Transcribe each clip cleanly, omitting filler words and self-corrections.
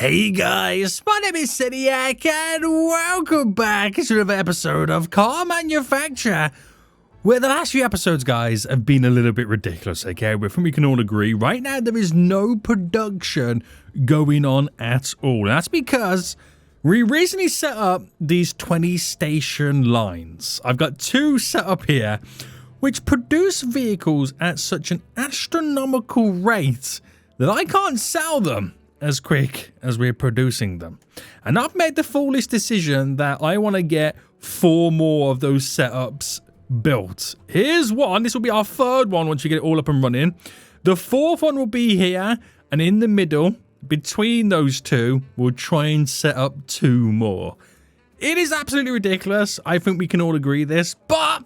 Hey guys, my name is Seniac and welcome back to another episode of Car Manufacture, where the last few episodes, guys, have been a little bit ridiculous, okay? But we can all agree, right now there is no production going on at all. And that's because we recently set up these 20 station lines. I've got two set up here, which produce vehicles at such an astronomical rate that I can't sell them as quick as we're producing them. And I've made the foolish decision that I want to get 4 more of those setups built. Here's one. This will be our 3rd one once we get it all up and running. The 4th one will be here, and in the middle, between those two, we'll try and set up 2 more. It is absolutely ridiculous. I think we can all agree this, but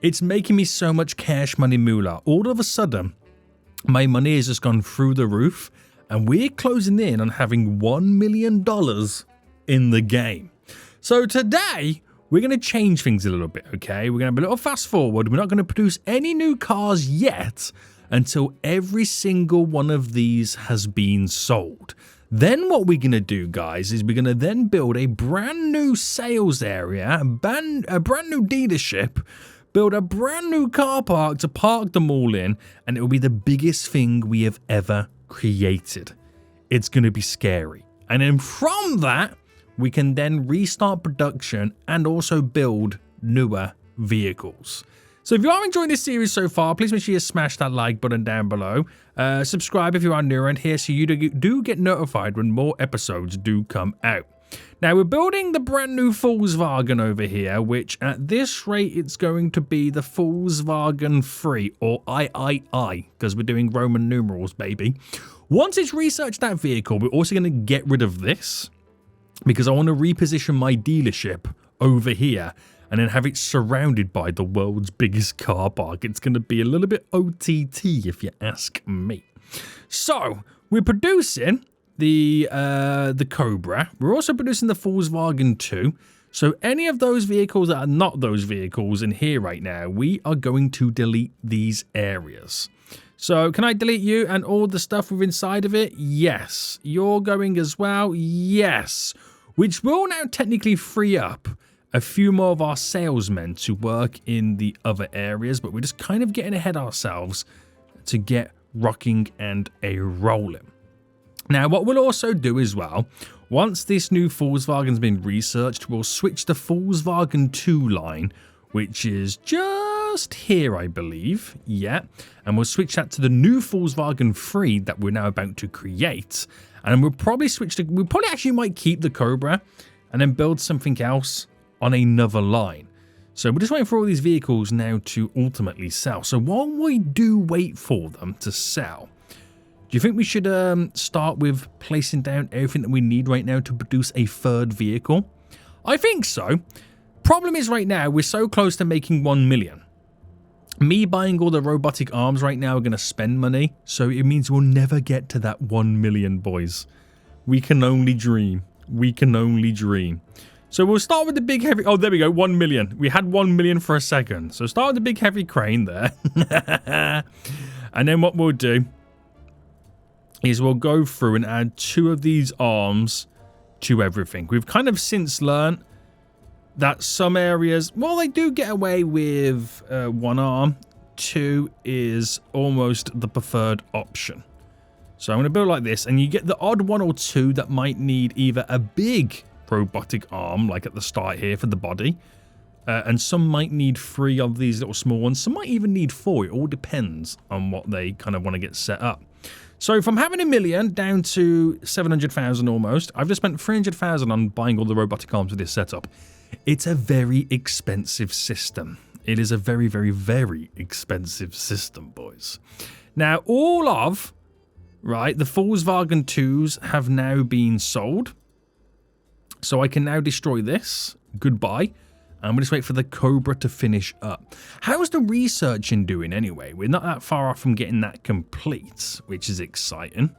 it's making me so much cash money moolah. All of a sudden, my money has just gone through the roof, and we're closing in on having $1 million in the game. So today, we're going to change things a little bit, okay? We're going to have a little fast forward. We're not going to produce any new cars yet until every single one of these has been sold. Then what we're going to do, guys, is we're going to then build a brand new sales area, a brand new dealership, build a brand new car park to park them all in, and it will be the biggest thing we have ever created. It's going to be scary. And then from that, we can then restart production and also build newer vehicles. So if you are enjoying this series so far, please make sure you smash that like button down below. Subscribe if you are new around here so you do get notified when more episodes do come out. Now, we're building the brand new Volkswagen over here, which at this rate, it's going to be the Volkswagen 3, or III, because we're doing Roman numerals, baby. Once it's researched that vehicle, we're also going to get rid of this, because I want to reposition my dealership over here, and then have it surrounded by the world's biggest car park. It's going to be a little bit OTT, if you ask me. So, we're producing the Cobra. We're also producing the Volkswagen 2. So any of those vehicles that are not those vehicles in here right now, we are going to delete these areas. So can I delete you and all the stuff within inside of it? Yes. You're going as well? Yes. Which will now technically free up a few more of our salesmen to work in the other areas, but we're just kind of getting ahead ourselves to get rocking and a-rolling. Now, what we'll also do as well, once this new Volkswagen's been researched, we'll switch the Volkswagen 2 line, which is just here, I believe. Yeah. And we'll switch that to the new Volkswagen 3 that we're now about to create. And we'll probably we probably actually might keep the Cobra and then build something else on another line. So we're just waiting for all these vehicles now to ultimately sell. So while we do wait for them to sell, do you think we should start with placing down everything that we need right now to produce a 3rd vehicle? I think so. Problem is right now, we're so close to making 1 million. Me buying all the robotic arms right now are going to spend money, so it means we'll never get to that 1 million, boys. We can only dream. We can only dream. So we'll start with the big heavy... Oh, there we go, 1 million. We had 1 million for a second. So start with the big heavy crane there. And then what we'll do is we'll go through and add 2 of these arms to everything. We've kind of since learned that some areas, well, they do get away with 1 arm. 2 is almost the preferred option. So I'm going to build like this, and you get the odd 1 or 2 that might need either a big robotic arm, like at the start here for the body, and some might need 3 of these little small ones. Some might even need 4. It all depends on what they kind of want to get set up. So from having 1 million down to 700,000 almost, I've just spent 300,000 on buying all the robotic arms with this setup. It's a very expensive system. It is a very, very, very expensive system, boys. Now, all of, right, the Volkswagen 2s have now been sold. So I can now destroy this. Goodbye. And we'll just wait for the Cobra to finish up. How's the researching doing anyway? We're not that far off from getting that complete, which is exciting.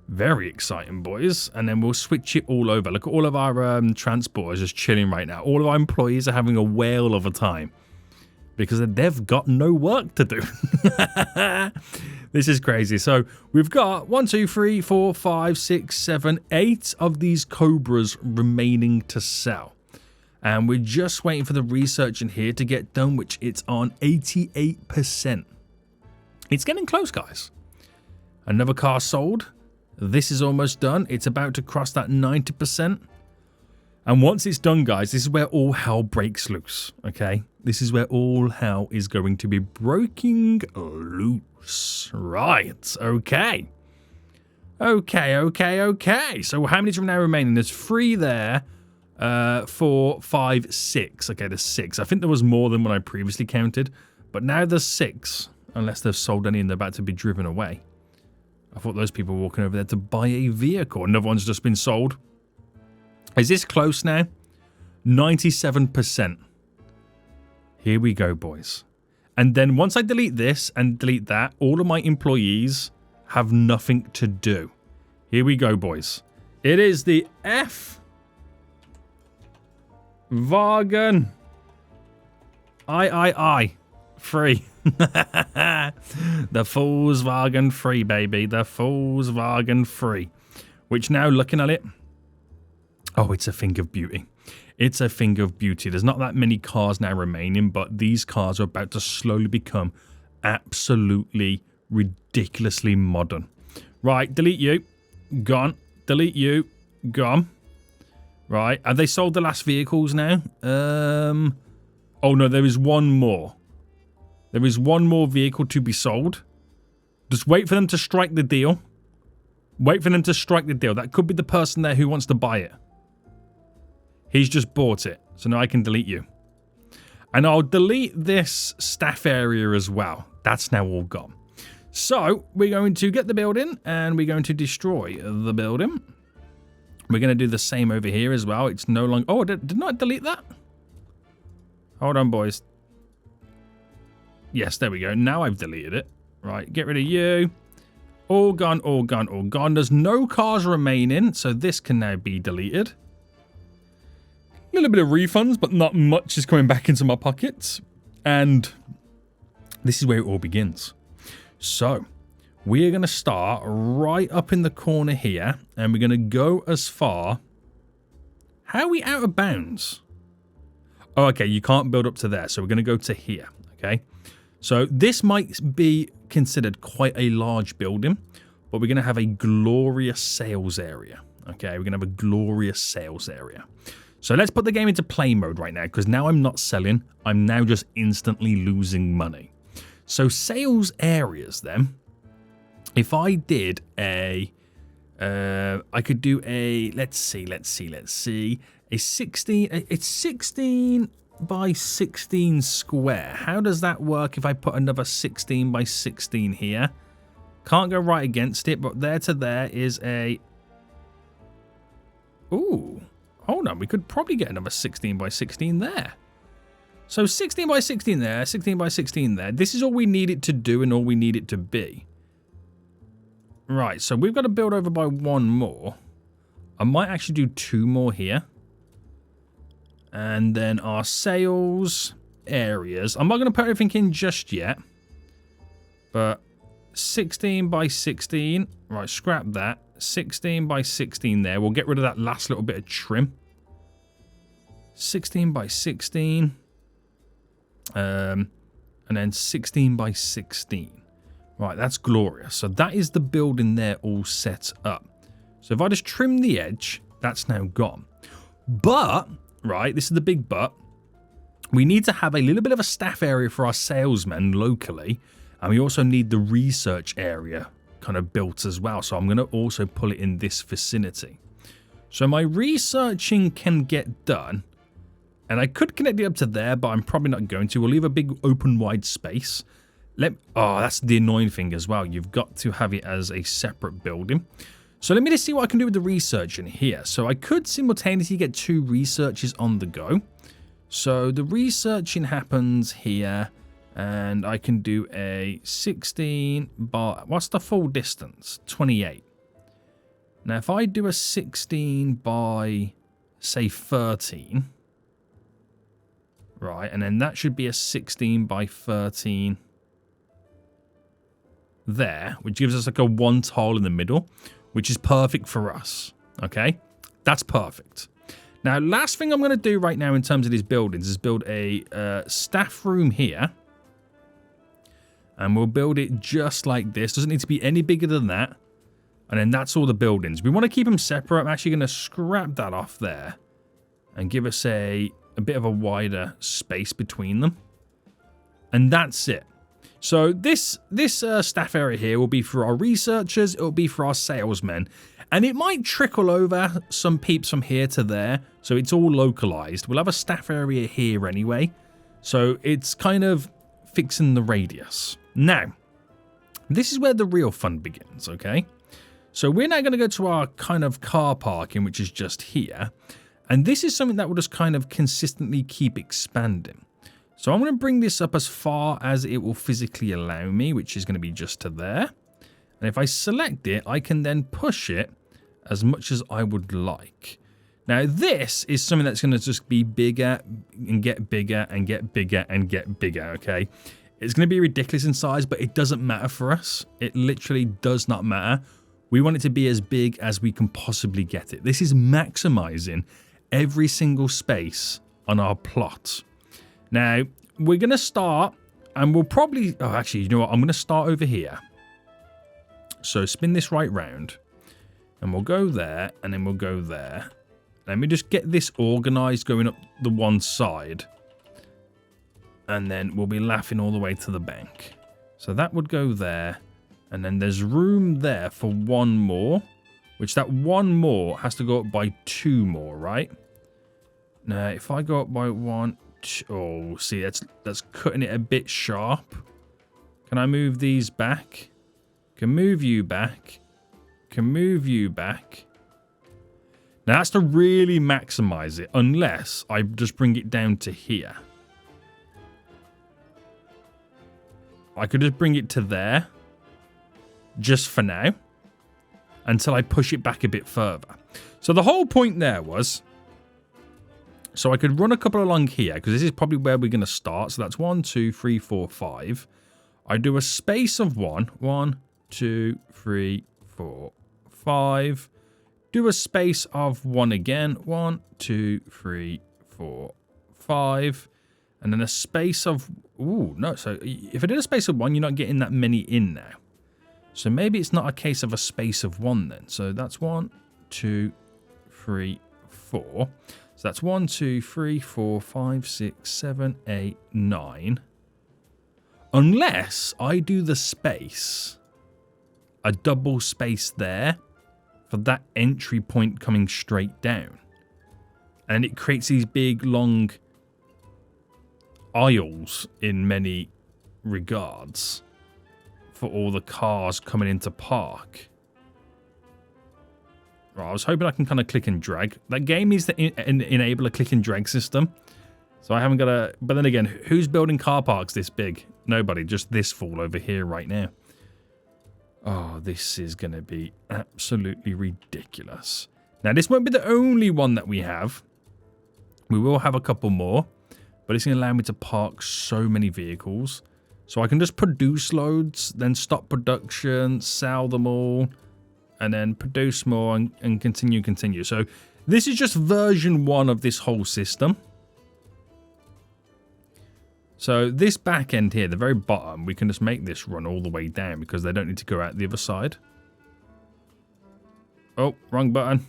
Very exciting, boys. And then we'll switch it all over. Look at all of our transporters just chilling right now. All of our employees are having a whale of a time. because they've got no work to do. This is crazy. So we've got 1, 2, 3, 4, 5, 6, 7, 8 of these Cobras remaining to sell. And we're just waiting for the research in here to get done, which it's on 88%. It's getting close, guys. Another car sold. This is almost done. It's about to cross that 90%. And once it's done, guys, this is where all hell breaks loose, okay? This is where all hell is going to be breaking loose. Right, okay. Okay. So how many from now remaining? There's 3 there. 4, 5, 6. Okay, there's 6. I think there was more than what I previously counted. But now there's 6. Unless they've sold any and they're about to be driven away. I thought those people were walking over there to buy a vehicle. Another one's just been sold. Is this close now? 97%. Here we go, boys. And then once I delete this and delete that, all of my employees have nothing to do. Here we go, boys. It is the F Wagen I free. The Volkswagen free, baby. The Volkswagen free. Which now, looking at it, oh, it's a thing of beauty. It's a thing of beauty. There's not that many cars now remaining, but these cars are about to slowly become absolutely ridiculously modern. Right, delete you. Gone. Delete you. Gone. Right, have they sold the last vehicles now? Oh no, there is one more. There is one more vehicle to be sold. Just wait for them to strike the deal. Wait for them to strike the deal. That could be the person there who wants to buy it. He's just bought it. So now I can delete you. And I'll delete this staff area as well. That's now all gone. So we're going to get the building and we're going to destroy the building. We're going to do the same over here as well. It's no longer... Oh, did not delete that? Hold on, boys. Yes, there we go. Now I've deleted it. Right, get rid of you. All gone, all gone, all gone. There's no cars remaining, so this can now be deleted. A little bit of refunds, but not much is coming back into my pockets. And this is where it all begins. So, we're going to start right up in the corner here, and we're going to go as far... How are we out of bounds? Oh, okay, you can't build up to there, so we're going to go to here, okay? So this might be considered quite a large building, but we're going to have a glorious sales area, okay? We're going to have a glorious sales area. So let's put the game into play mode right now, because now I'm not selling. I'm now just instantly losing money. So sales areas then, if I did a, I could do a, let's see, a 16, it's 16 by 16 square. How does that work if I put another 16 by 16 here? Can't go right against it, but there to there is a, ooh, hold on, we could probably get another 16 by 16 there. So 16 by 16 there, 16 by 16 there. This is all we need it to do and all we need it to be. Right, so we've got to build over by one more. I might actually do 2 more here. And then our sales areas. I'm not going to put everything in just yet. But 16 by 16. Right, scrap that. 16 by 16 there. We'll get rid of that last little bit of trim. 16 by 16. And then 16 by 16. Right, that's glorious. So that is the building there all set up. So if I just trim the edge, that's now gone. But, right, this is the big but. We need to have a little bit of a staff area for our salesmen locally. And we also need the research area kind of built as well. So I'm going to also pull it in this vicinity. So my researching can get done. And I could connect it up to there, but I'm probably not going to. We'll leave a big open wide space. Oh, that's the annoying thing as well. You've got to have it as a separate building. So let me just see what I can do with the research in here. So I could simultaneously get 2 researches on the go. So the researching happens here. And I can do a 16 by... What's the full distance? 28. Now, if I do a 16 by, say, 13... Right, and then that should be a 16 by 13 there, which gives us like a 1 tile in the middle, which is perfect for us. Okay, that's perfect. Now, last thing I'm going to do right now in terms of these buildings is build a staff room here. And we'll build it just like this. Doesn't need to be any bigger than that. And then that's all the buildings. We want to keep them separate. I'm actually going to scrap that off there and give us a bit of a wider space between them. And that's it. So this staff area here will be for our researchers. It will be for our salesmen. And it might trickle over some peeps from here to there. So it's all localized. We'll have a staff area here anyway. So it's kind of fixing the radius. Now, this is where the real fun begins, okay? So we're now going to go to our kind of car parking, which is just here. And this is something that will just kind of consistently keep expanding. So I'm going to bring this up as far as it will physically allow me, which is going to be just to there. And if I select it, I can then push it as much as I would like. Now, this is something that's going to just be bigger and get bigger and get bigger and get bigger, okay? It's going to be ridiculous in size, but it doesn't matter for us. It literally does not matter. We want it to be as big as we can possibly get it. This is maximizing every single space on our plot. Now, we're going to start, and we'll probably... Oh, actually, you know what? I'm going to start over here. So spin this right round, and we'll go there, and then we'll go there. Let me just get this organized going up the one side, and then we'll be laughing all the way to the bank. So that would go there, and then there's room there for one more, which that one more has to go up by 2 more, right? Now, if I go up by 1, oh, see, that's cutting it a bit sharp. Can I move these back? Can move you back. Can move you back. Now, that's to really maximize it, unless I just bring it down to here. I could just bring it to there, just for now, until I push it back a bit further. So the whole point there was, so I could run a couple along here, because this is probably where we're going to start. So that's 1, 2, 3, 4, 5. I do a space of 1. 1, 2, 3, 4, 5. Do a space of 1 again. 1, 2, 3, 4, 5. And then a space of... Ooh, no. So if I did a space of 1, you're not getting that many in now. So maybe it's not a case of a space of 1 then. So that's 1, 2, 3, 4. So that's 1, 2, 3, 4, 5, 6, 7, 8, 9. Unless I do the space, a double space there for that entry point coming straight down. And it creates these big, long aisles in many regards for all the cars coming into park. Right, I was hoping I can kind of click and drag. That game needs to enable a click and drag system. So I haven't got a... But then again, who's building car parks this big? Nobody, just this fool over here right now. Oh, this is going to be absolutely ridiculous. Now, this won't be the only one that we have. We will have a couple more. But it's going to allow me to park so many vehicles. So I can just produce loads, then stop production, sell them all, and then produce more and continue. So this is just version 1 of this whole system. So this back end here, the very bottom, we can just make this run all the way down because they don't need to go out the other side. Oh, wrong button.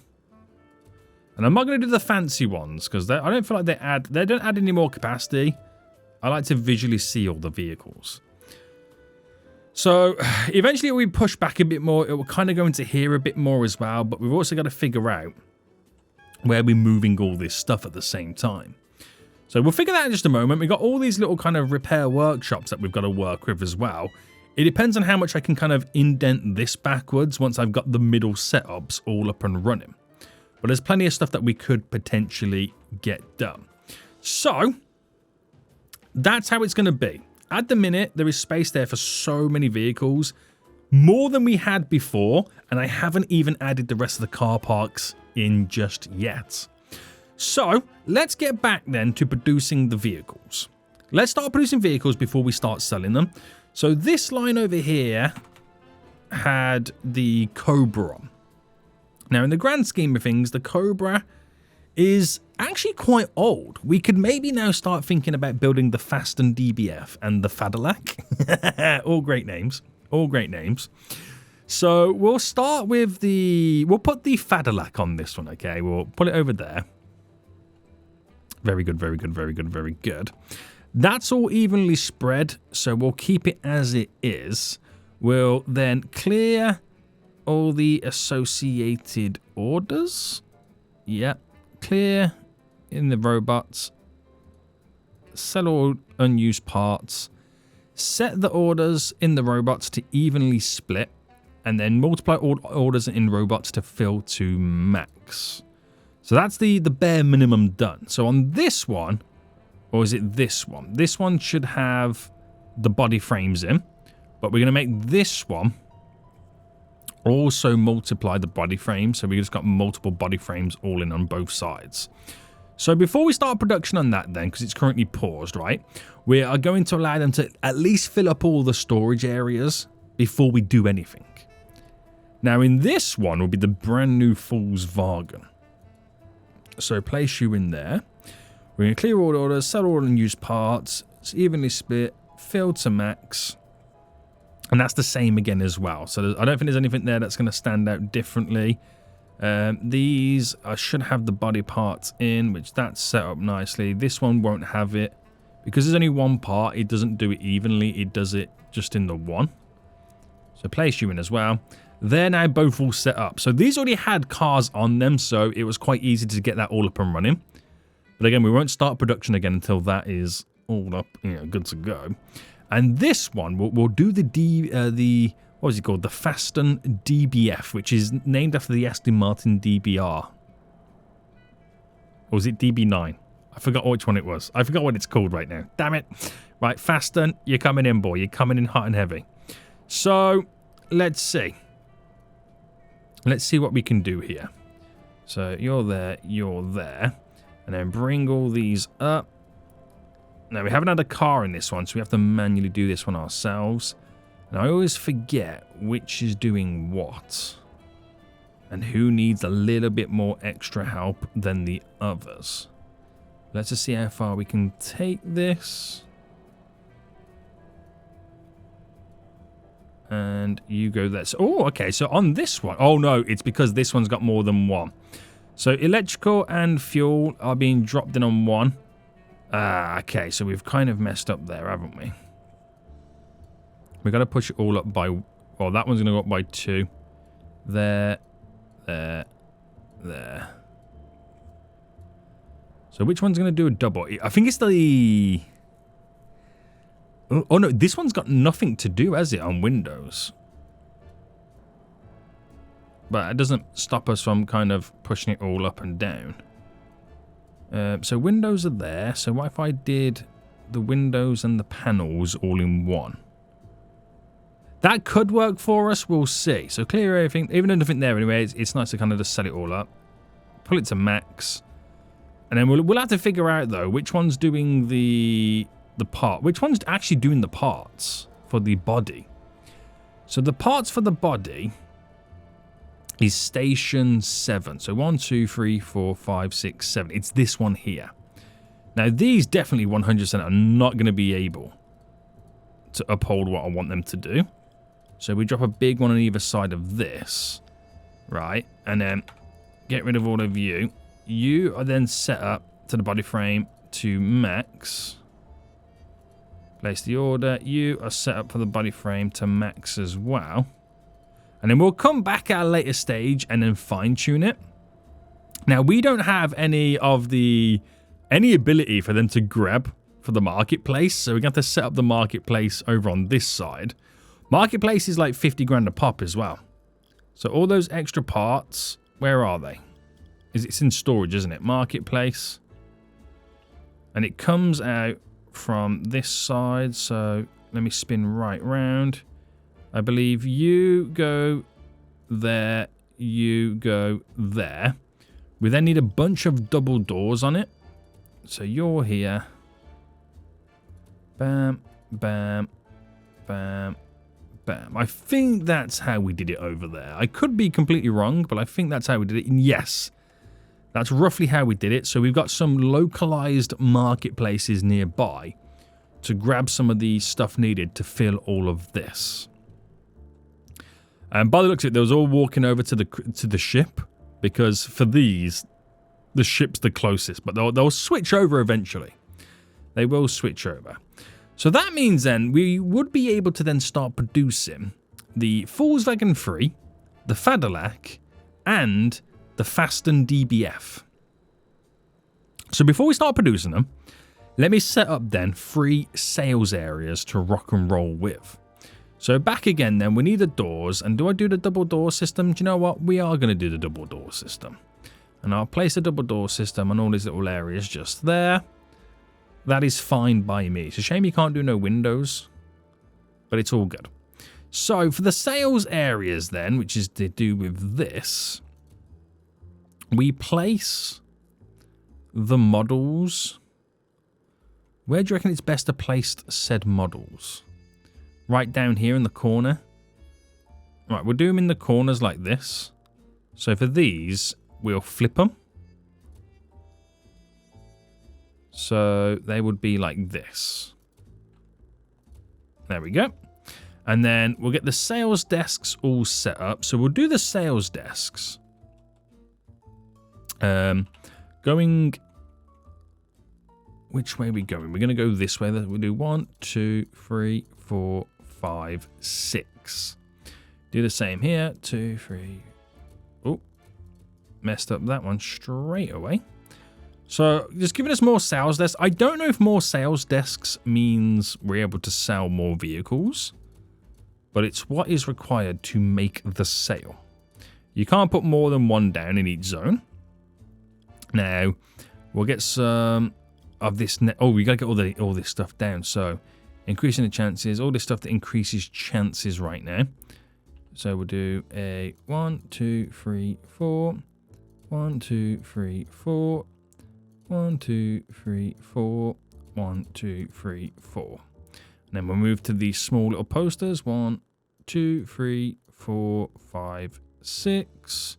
And I'm not going to do the fancy ones because I don't feel like they don't add any more capacity. I like to visually see all the vehicles. So eventually we push back a bit more. It will kind of go into here a bit more as well. But we've also got to figure out where we're moving all this stuff at the same time. So we'll figure that out in just a moment. We've got all these little kind of repair workshops that we've got to work with as well. It depends on how much I can kind of indent this backwards once I've got the middle setups all up and running. But there's plenty of stuff that we could potentially get done. So that's how it's going to be. At the minute, there is space there for so many vehicles. More than we had before. And I haven't even added the rest of the car parks in just yet. So let's get back then to producing the vehicles. Let's start producing vehicles before we start selling them. So this line over here had the Cobra on. Now, in the grand scheme of things, the Cobra is actually quite old. We could maybe now start thinking about building the Fasten DBF and the Fadalak. All great names. All great names. So we'll start with we'll put the Fadalak on this one, okay? We'll put it over there. Very good, very good, very good, very good. That's all evenly spread, so we'll keep it as it is. We'll then clear all the associated orders. Yep. Clear in the robots. Sell all unused parts. Set the orders in the robots to evenly split. And then multiply all orders in robots to fill to max. So that's the bare minimum done. So on this one, or is it this one? This one should have the body frames in. But we're going to make this one also multiply the body frames. So we just got multiple body frames all in on both sides. So before we start production on that then, because it's currently paused, right? We are going to allow them to at least fill up all the storage areas before we do anything. Now in this one will be the brand new Volkswagen. So place you in there. We're going to clear all orders, sell all unused parts. It's evenly split, fill to max. And that's the same again as well. So I don't think there's anything there that's going to stand out differently. These should have the body parts in, which that's set up nicely. This one won't have it. Because there's only one part, it doesn't do it evenly. It does it just in the one. So place you in as well. They're now both all set up. So these already had cars on them, so it was quite easy to get that all up and running. But again, we won't start production again until that is all up, good to go. And this one, we'll do the what is it called? The Fasten DBF, which is named after the Aston Martin DBR. Or was it DB9? I forgot which one it was. I forgot what it's called right now. Damn it. Right, Fasten, you're coming in, boy. You're coming in hot and heavy. So, let's see. Let's see what we can do here. So, you're there, and then bring all these up. Now, we haven't had a car in this one, so we have to manually do this one ourselves. And I always forget which is doing what. And who needs a little bit more extra help than the others. Let's just see how far we can take this. And you go there. So, oh, okay. So on this one. Oh, no. It's because this one's got more than one. So electrical and fuel are being dropped in on one. Okay. So we've kind of messed up there, haven't we? We've got to push it all up by... Well, that one's going to go up by 2. There. There. There. So which one's going to do a double? I think it's the... Oh, no. This one's got nothing to do, has it, on Windows? But it doesn't stop us from kind of pushing it all up and down. So windows are there. So what if I did the windows and the panels all in one? That could work for us. We'll see. So clear everything. Even though nothing there anyway, it's nice to kind of just set it all up. Pull it to max. And then we'll have to figure out, though, which one's doing the part. Which one's actually doing the parts for the body? So the parts for the body is station 7. So 1, 2, 3, 4, 5, 6, 7. It's this one here. Now, these definitely 100% are not going to be able to uphold what I want them to do. So we drop a big one on either side of this. Right. And then get rid of all of you. You are then set up to the body frame to max. Place the order. You are set up for the body frame to max as well. And then we'll come back at a later stage and then fine-tune it. Now, we don't have any ability for them to grab for the marketplace. So we're going to have to set up the marketplace over on this side. Marketplace is like 50 grand a pop as well. So all those extra parts, where are they? It's in storage, isn't it? Marketplace. And it comes out from this side. So let me spin right round. I believe you go there. You go there. We then need a bunch of double doors on it. So you're here. Bam, bam, bam, bam. I think that's how we did it over there. I could be completely wrong, but I think that's how we did it. And yes, that's roughly how we did it. So we've got some localized marketplaces nearby to grab some of the stuff needed to fill all of this. And by the looks of it, they was all walking over to the ship, because for these, the ship's the closest, but they'll switch over eventually. They will switch over. So that means then we would be able to then start producing the Volkswagen 3, the Cadillac, and the Fasten DBF. So before we start producing them, let me set up then 3 sales areas to rock and roll with. So back again then, we need the doors. And do I do the double door system? Do you know what? We are going to do the double door system. And I'll place a double door system on all these little areas just there. That is fine by me. It's a shame you can't do no windows, but it's all good. So for the sales areas then, which is to do with this, we place the models. Where do you reckon it's best to place said models? Right down here in the corner. Right, we'll do them in the corners like this. So for these, we'll flip them. So they would be like this. There we go. And then we'll get the sales desks all set up. So we'll do the sales desks. Going... Which way are we going? We're going to go this way. We'll do 1, 2, 3, 4, 5, 6. Do the same here. 2, 3. Oh, messed up that one straight away. So just giving us more sales desks. I don't know if more sales desks means we're able to sell more vehicles, but it's what is required to make the sale. You can't put more than one down in each zone. Now, we'll get some of this. Oh, we got to get all this stuff down. So increasing the chances, all this stuff that increases chances right now. So we'll do a 1, 2, 3, 4, 1, 2, 3, 4, 1, 2, 3, 4, 1, 2, 3, 4. And then we'll move to these small little posters. 1, 2, 3, 4, 5, 6.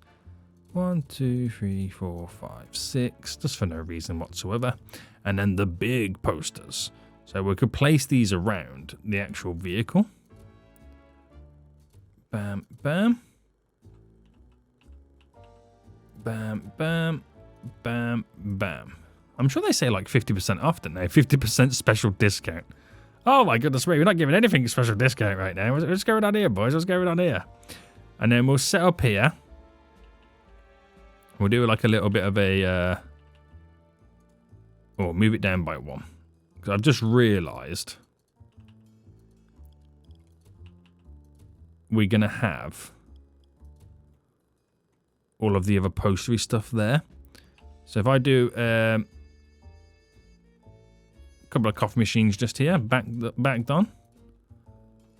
1, 2, 3, 4, 5, 6. Just for no reason whatsoever. And then the big posters. So we could place these around the actual vehicle. Bam, bam. Bam, bam. Bam, bam. I'm sure they say like 50% off, don't they? 50% special discount. Oh my goodness me, we're not giving anything special discount right now. Let's go down here, boys. Let's go down here. And then we'll set up here. We'll do like a little bit of a... or move it down by 1. Because I've just realised we're going to have all of the other postery stuff there. So if I do a couple of coffee machines just here, backed on.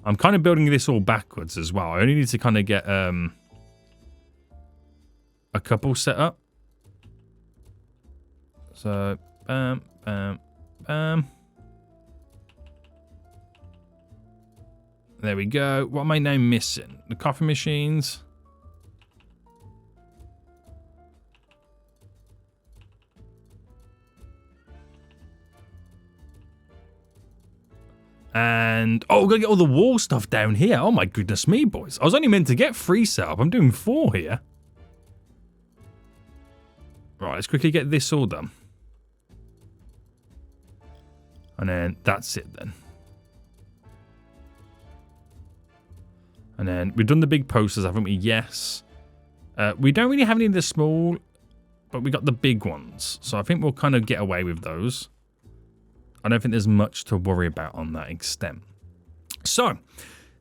I'm kind of building this all backwards as well. I only need to kind of get a couple set up. So, bam, bam, bam. There we go. What am I now missing? The coffee machines. And, oh, we're going to get all the wall stuff down here. Oh, my goodness me, boys. I was only meant to get 3 set up. I'm doing 4 here. Right, let's quickly get this all done. And then that's it then. And then we've done the big posters, haven't we? Yes. We don't really have any of the small, but we got the big ones. So I think we'll kind of get away with those. I don't think there's much to worry about on that extent. So,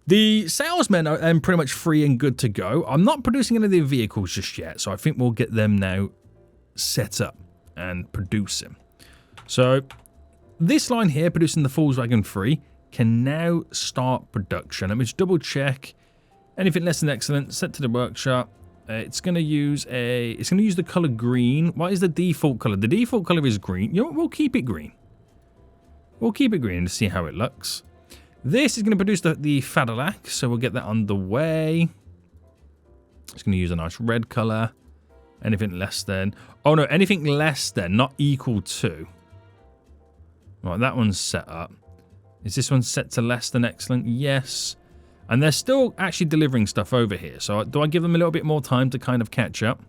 the salesmen are pretty much free and good to go. I'm not producing any of the vehicles just yet, so I think we'll get them now set up and producing. So, this line here, producing the Volkswagen 3, can now start production. Let me just double check. Anything less than excellent, set to the workshop. It's going to use the color green. What is the default color? The default color is green. You know what? We'll keep it green. We'll keep it green to see how it looks. This is going to produce the Fadalac, so we'll get that underway. It's going to use a nice red color. Anything less than... Oh, no, anything less than, not equal to. Right, that one's set up. Is this one set to less than excellent? Yes. And they're still actually delivering stuff over here. So do I give them a little bit more time to kind of catch up?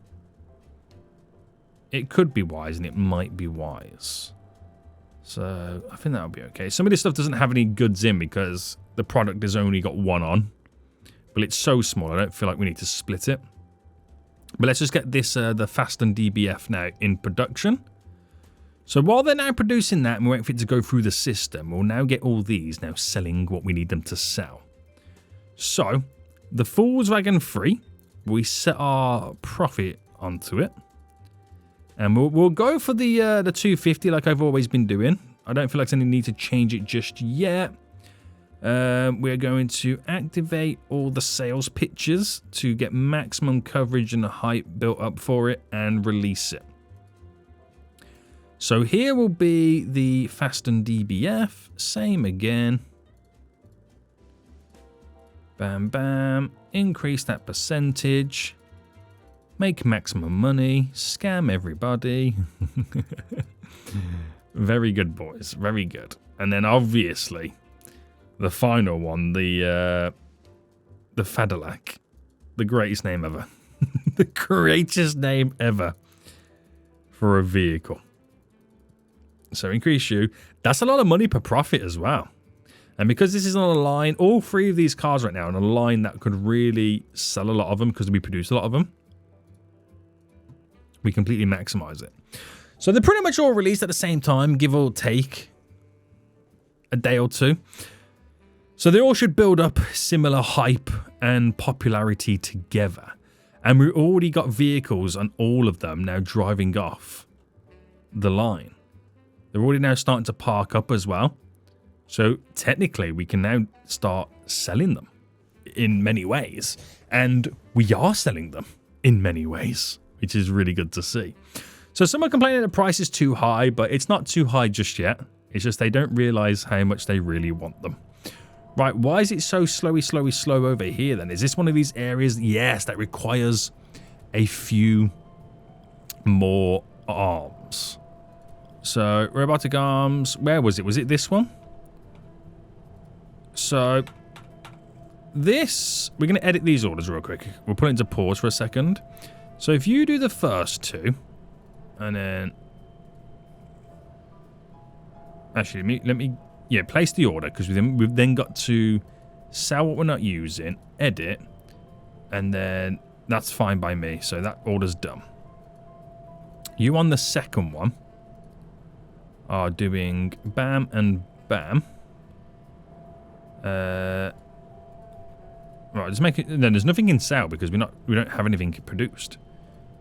It could be wise, and it might be wise. So I think that'll be okay. Some of this stuff doesn't have any goods in because the product has only got one on. But it's so small, I don't feel like we need to split it. But let's just get this, the Fasten DBF now in production. So while they're now producing that and we're waiting for it to go through the system, we'll now get all these now selling what we need them to sell. So the Volkswagen 3, we set our profit onto it. And we'll go for the 250 like I've always been doing. I don't feel like there's any need to change it just yet. We're going to activate all the sales pitches to get maximum coverage and hype built up for it and release it. So here will be the Fasten DBF. Same again. Bam, bam. Increase that percentage. Make maximum money. Scam everybody. Very good, boys. Very good. And then obviously, the final one, the Fadalac. The greatest name ever. The greatest name ever for a vehicle. So increase you. That's a lot of money per profit as well. And because this is on a line, all three of these cars right now are on a line that could really sell a lot of them because we produce a lot of them. We completely maximize it. So they're pretty much all released at the same time, give or take a day or two. So they all should build up similar hype and popularity together. And we've already got vehicles on all of them now driving off the line. They're already now starting to park up as well. So technically we can now start selling them in many ways. And we are selling them in many ways, which is really good to see. So some are complaining the price is too high, but it's not too high just yet. It's just they don't realize how much they really want them. Right, why is it so slow over here then? Is this one of these areas, yes, that requires a few more arms? So, robotic arms, where was it? Was it this one? So, this, we're going to edit these orders real quick. We'll put it into pause for a second. So, if you do the first two, and then, actually, let me yeah, place the order, because we've then got to sell what we're not using, edit, and then that's fine by me. So that order's done. You on the second one are doing bam and bam. Right, just make it. Then there's nothing in sale because we don't have anything produced.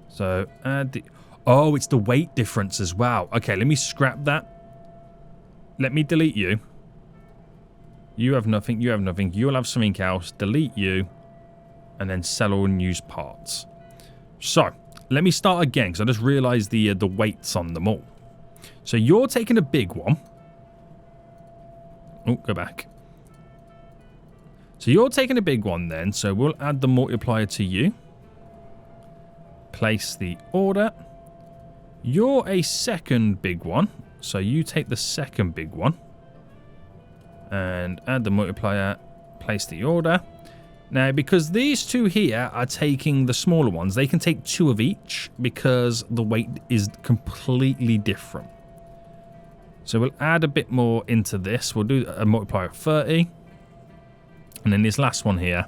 So add the. Oh, it's the weight difference as well. Okay, let me scrap that. Let me delete you. You have nothing. You have nothing. You'll have something else. Delete you. And then sell all unused parts. So, let me start again because I just realized the weights on them all. So, you're taking a big one. Oh, go back. So, you're taking a big one then. So, we'll add the multiplier to you. Place the order. You're a second big one. So you take the second big one and add the multiplier, place the order. Now, because these two here are taking the smaller ones, they can take two of each because the weight is completely different. So we'll add a bit more into this. We'll do a multiplier of 30. And then this last one here,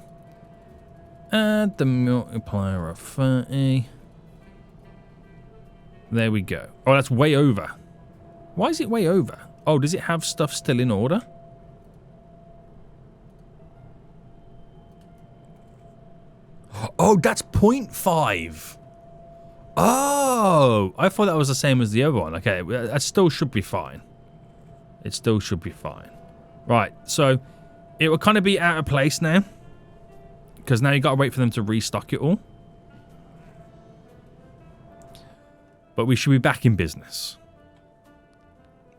add the multiplier of 30. There we go. Oh, that's way over. Why is it way over? Oh, does it have stuff still in order? Oh, that's 0.5. Oh, I thought that was the same as the other one. Okay, that still should be fine. It still should be fine. Right, so it will kind of be out of place now. Because now you got to wait for them to restock it all. But we should be back in business.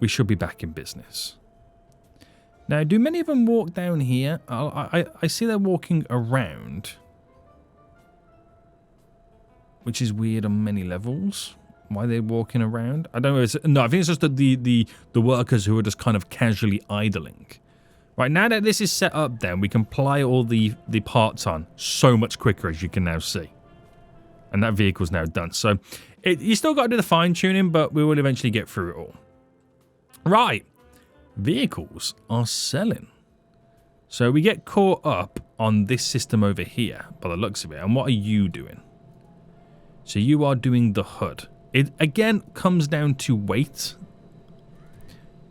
We should be back in business. Now, do many of them walk down here? I see they're walking around. Which is weird on many levels. Why they're walking around? I don't know. No, I think it's just the workers who are just kind of casually idling. Right, now that this is set up then, we can apply all the parts on so much quicker, as you can now see. And that vehicle's now done. So, you still got to do the fine-tuning, but we will eventually get through it all. Right. Vehicles are selling. So, we get caught up on this system over here, by the looks of it. And what are you doing? So, you are doing the hood. It, again, comes down to weight.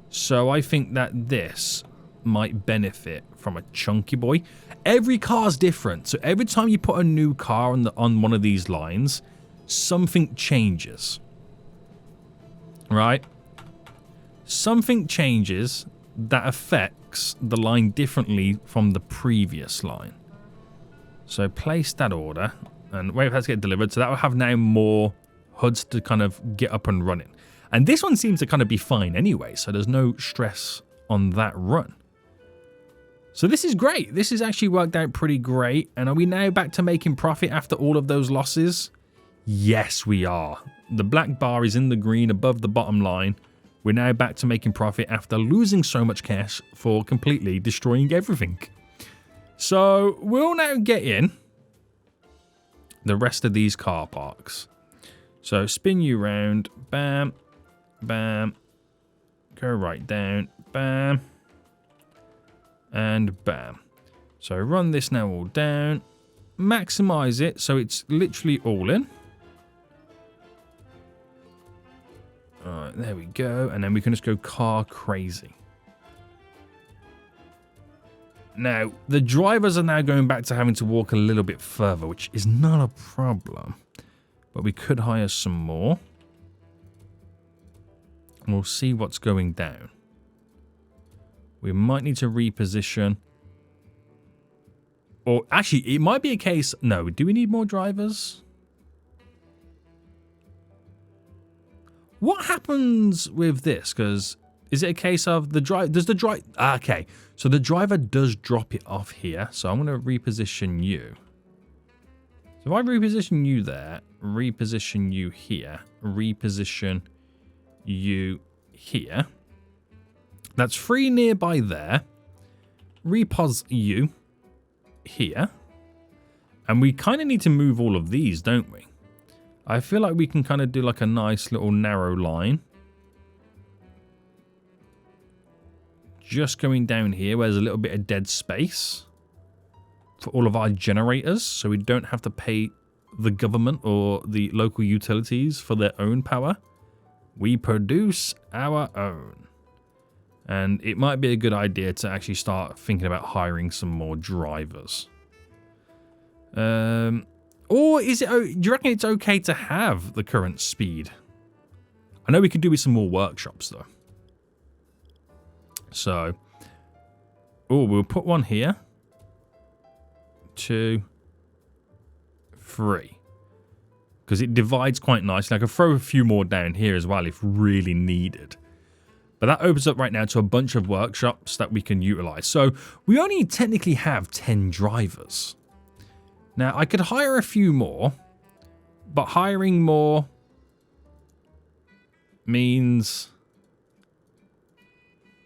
So, I think that this might benefit from a chunky boy. Every car's different, so every time you put a new car on one of these lines, something changes. Right? Something changes that affects the line differently from the previous line. So place that order and wait for that to get delivered. So that will have now more hoods to kind of get up and running. And this one seems to kind of be fine anyway, so there's no stress on that run. So this is great. This has actually worked out pretty great. And are we now back to making profit after all of those losses? Yes, we are. The black bar is in the green above the bottom line. We're now back to making profit after losing so much cash for completely destroying everything. So we'll now get in the rest of these car parks. So spin you round. Bam. Bam. Go right down. Bam. And bam. So run this now all down. Maximize it so it's literally all in. Alright, there we go. And then we can just go car crazy. Now, the drivers are now going back to having to walk a little bit further, which is not a problem. But we could hire some more. And we'll see what's going down. We might need to reposition. Or actually, it might be a case... No, do we need more drivers? What happens with this? Because is it a case of the drive... Does the drive... Okay, so the driver does drop it off here. So I'm going to reposition you. So if I reposition you there, reposition you here, reposition you here... That's 3 nearby there. Repos you here. And we kind of need to move all of these, don't we? I feel like we can kind of do like a nice little narrow line. Just going down here where there's a little bit of dead space for all of our generators. So we don't have to pay the government or the local utilities for their own power. We produce our own. And it might be a good idea to actually start thinking about hiring some more drivers. Or is it? Do you reckon it's okay to have the current speed? I know we could do with some more workshops though. So, we'll put one here. 2, 3. Because it divides quite nicely. I could throw a few more down here as well if really needed. But that opens up right now to a bunch of workshops that we can utilize. So we only technically have 10 drivers. Now, I could hire a few more, but hiring more means...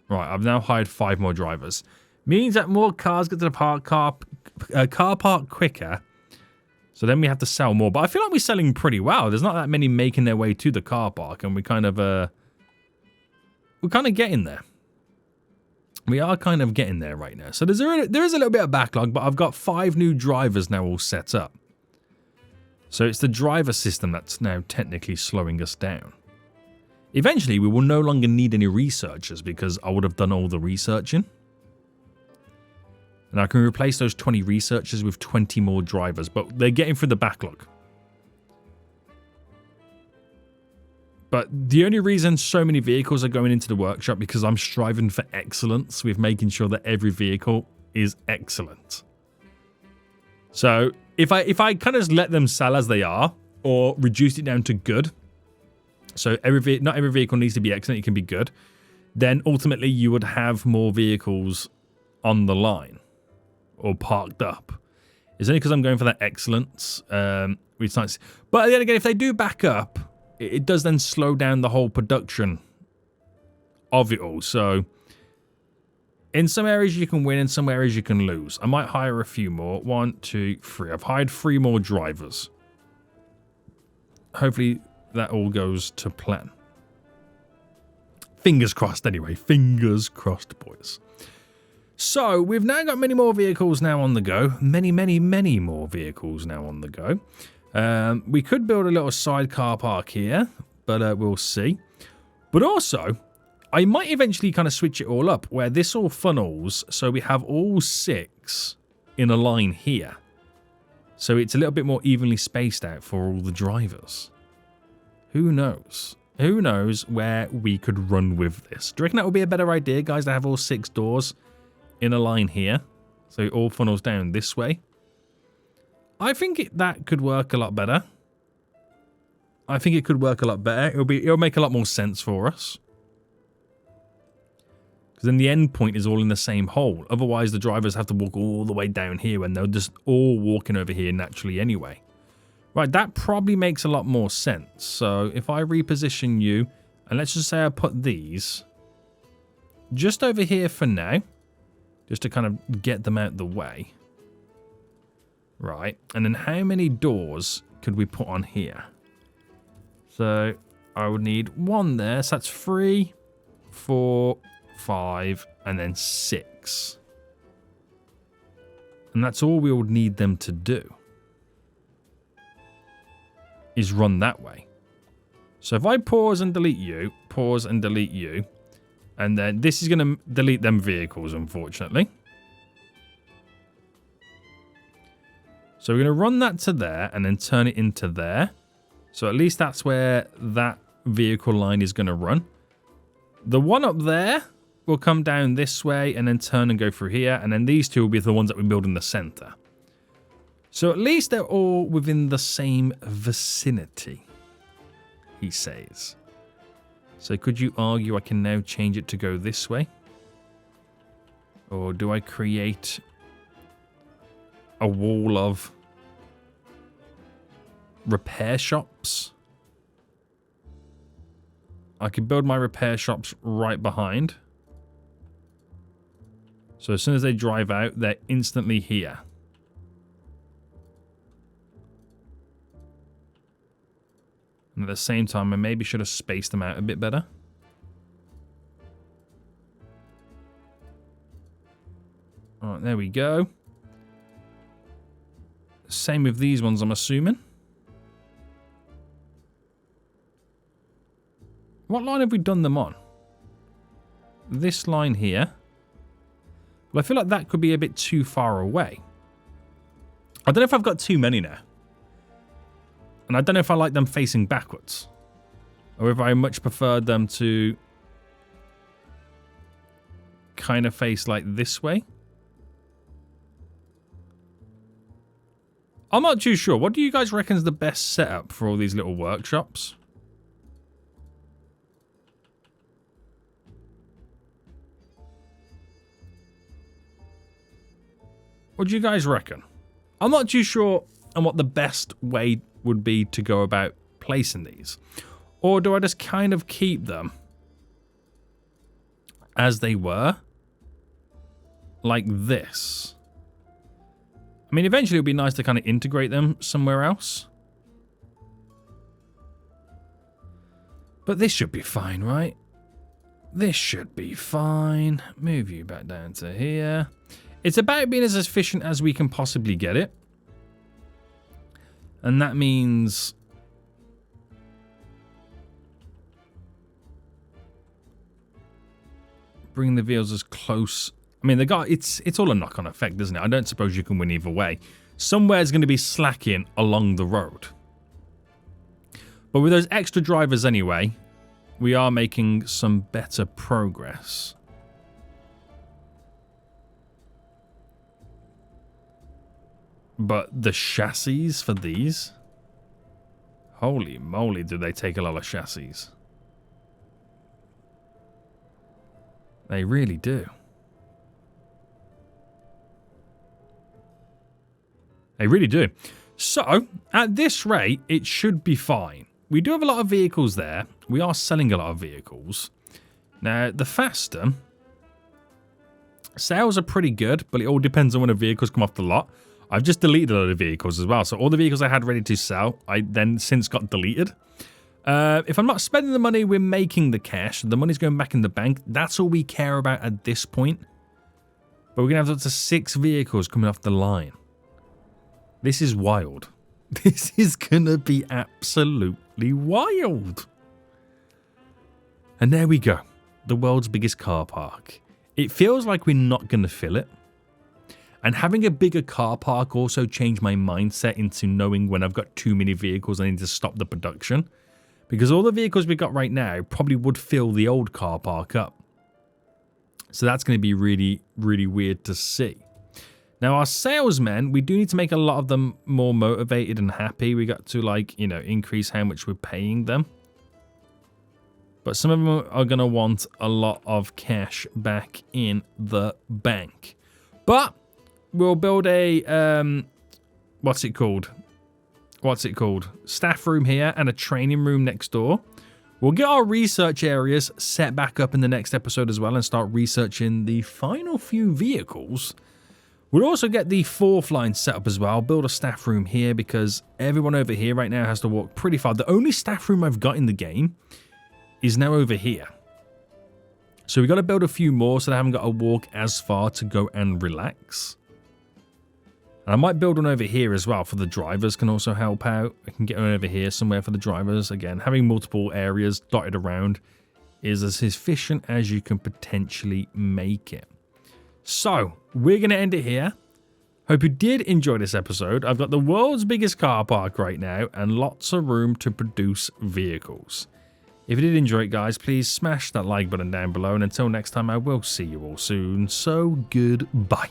Right, I've now hired 5 more drivers. Means that more cars get to the car park quicker. So then we have to sell more. But I feel like we're selling pretty well. There's not that many making their way to the car park, and we kind of... We're kind of getting there. We are kind of getting there right now. So there is a little bit of backlog, but I've got 5 new drivers now all set up. So it's the driver system that's now technically slowing us down. Eventually, we will no longer need any researchers because I would have done all the researching. And I can replace those 20 researchers with 20 more drivers, but they're getting through the backlog. But the only reason so many vehicles are going into the workshop because I'm striving for excellence with making sure that every vehicle is excellent. So if I kind of let them sell as they are or reduce it down to good, So not every vehicle needs to be excellent. It can be good. Then ultimately you would have more vehicles on the line or parked up. It's only because I'm going for that excellence. It's nice. But then again, if they do back up, it does then slow down the whole production of it all. So in some areas you can win, in some areas you can lose. I might hire a few more. 1, 2, 3. I've hired 3 more drivers. Hopefully that all goes to plan. Fingers crossed anyway. Fingers crossed, boys. So we've now got many more vehicles now on the go. Many more vehicles now on the go. We could build a little side car park here, but we'll see. But also, I might eventually kind of switch it all up where this all funnels, so we have all 6 in a line here. So it's a little bit more evenly spaced out for all the drivers. Who knows? Who knows where we could run with this? Do you reckon that would be a better idea, guys, to have all 6 doors in a line here? So it all funnels down this way. I think that could work a lot better. I think it could work a lot better. It'll make a lot more sense for us. Because then the end point is all in the same hole. Otherwise, the drivers have to walk all the way down here when they're just all walking over here naturally anyway. Right, that probably makes a lot more sense. So if I reposition you, and let's just say I put these just over here for now, just to kind of get them out the way. Right, and then how many doors could we put on here? So I would need 1 there, so that's 3, 4, 5, and then 6. And that's all we would need them to do. Is run that way. So if I pause and delete you, and then this is going to delete them vehicles, unfortunately. So we're going to run that to there and then turn it into there. So at least that's where that vehicle line is going to run. The one up there will come down this way and then turn and go through here. And then these 2 will be the ones that we build in the center. So at least they're all within the same vicinity, he says. So could you argue I can now change it to go this way? Or do I create a wall of repair shops? I could build my repair shops right behind. So as soon as they drive out, they're instantly here. And at the same time, I maybe should have spaced them out a bit better. Alright, there we go. Same with these ones, I'm assuming. What line have we done them on? This line here. Well, I feel like that could be a bit too far away. I don't know if I've got too many now. And I don't know if I like them facing backwards. Or if I much prefer them to kind of face like this way. I'm not too sure. What do you guys reckon is the best setup for all these little workshops? What do you guys reckon? I'm not too sure on what the best way would be to go about placing these. Or do I just kind of keep them as they were? Like this. I mean, eventually it would be nice to kind of integrate them somewhere else. But this should be fine, right? This should be fine. Move you back down to here. It's about being as efficient as we can possibly get it. And that means bring the vehicles as close. I mean, it's all a knock-on effect, isn't it? I don't suppose you can win either way. Somewhere's going to be slacking along the road. But with those extra drivers anyway, we are making some better progress. But the chassis for these? Holy moly, do they take a lot of chassis. They really do. They really do. So, at this rate, it should be fine. We do have a lot of vehicles there. We are selling a lot of vehicles. Now, the faster... Sales are pretty good, but it all depends on when the vehicles come off the lot. I've just deleted a lot of vehicles as well. So all the vehicles I had ready to sell, I then since got deleted. If I'm not spending the money, we're making the cash. The money's going back in the bank. That's all we care about at this point. But we're going to have up to 6 vehicles coming off the line. This is wild. This is going to be absolutely wild. And there we go. The world's biggest car park. It feels like we're not going to fill it. And having a bigger car park also changed my mindset into knowing when I've got too many vehicles, I need to stop the production. Because all the vehicles we got right now probably would fill the old car park up. So that's going to be really, really weird to see. Now, our salesmen, we do need to make a lot of them more motivated and happy. We got to, like, you know, increase how much we're paying them. But some of them are going to want a lot of cash back in the bank. But we'll build a, what's it called? Staff room here and a training room next door. We'll get our research areas set back up in the next episode as well and start researching the final few vehicles. We'll also get the 4th line set up as well. Build a staff room here because everyone over here right now has to walk pretty far. The only staff room I've got in the game is now over here. So we've got to build a few more so they haven't got to walk as far to go and relax. And I might build one over here as well for the drivers can also help out. I can get one over here somewhere for the drivers. Again, having multiple areas dotted around is as efficient as you can potentially make it. So, we're going to end it here. Hope you did enjoy this episode. I've got the world's biggest car park right now and lots of room to produce vehicles. If you did enjoy it, guys, please smash that like button down below. And until next time, I will see you all soon. So, goodbye.